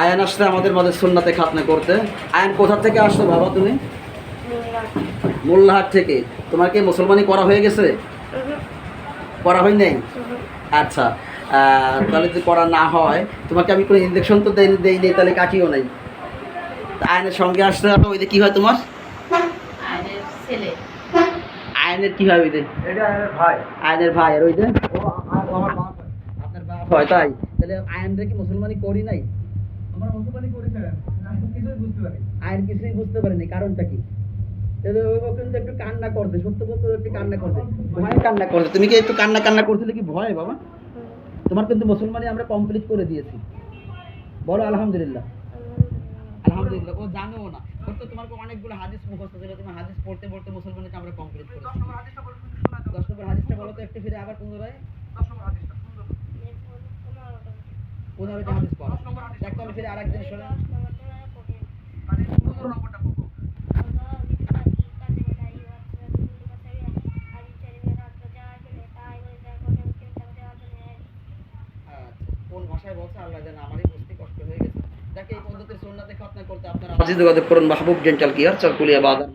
আয়ান আসছে আমাদের মাঝে সুন্নাতে খাতনা করতে। আয়ান কোথা থেকে আসছো বাবা তুমি? মোল্লাহাট থেকে। তোমার কি মুসলমানি করা হয়ে গেছে? করা হয় নাই? আচ্ছা, তাহলে যদি করা না হয় তোমাকে আমি কোনো ইঞ্জেকশন তো দেই নেই, তাহলে কাটিও নাই। আয়নের সঙ্গে আসতে হবে, ওই যে কী হয় তোমার? আয়নের ছেলে। আয়নের কী হয় ওই যে? এটা আমার ভাই। আয়নের ভাই। আর ওই যে আমার বাপ হয়। আপনার বাপ হয়। তাই তাহলে আয়নরে কি মুসলমানি করি নাই? আমরা মুসলমানি করেছেন, আমি কিছুই বুঝতে পারি। আয়ন কিছুই বুঝতে পারেনি, কারণটা কি? ও কিন্তু একটু কান্না করছে, সত্য বলতে একটু কান্না করছে, ভয়ে কান্না করছে। তুমি কি একটু কান্না কান্না করছিলে কি ভয় বাবা? তোমার কিন্তু মুসলমানি আমরা কমপ্লিট করে দিয়েছি। বলো আলহামদুলিল্লাহ। আলহামদুলিল্লাহ। ও জানো না, ওর তো তোমার অনেকগুলো হাদিস মুখস্থ ছিল, তুমি হাদিস পড়তে পড়তে মুসলমানিকে আমরা কমপ্লিট করেছি। 10 নম্বর হাদিসটা বলে শোনা দাও। 10 নম্বর হাদিসটা বলো তো একটু, ফিরে আবার পুনরায় 10 নম্বর হাদিসটা সুন্দর। 15টা হাদিস পড়ো। 10 নম্বর হাদিস। দেখো আমি ফিরে আরেকদিন শোনেন। মানে 15 নম্বরটা পড়ো। কোন ভাষায় বলছে আল্লাহ জানে, আমারই বুঝতে কষ্ট হয়ে গেছে। দেখে এই পদ্ধতির সুন্নাতে খতনা করতে আপনারা যোগাযোগ করুন মাহবুব ডেন্টাল কেয়ার, চরকুলিয়া বাজার।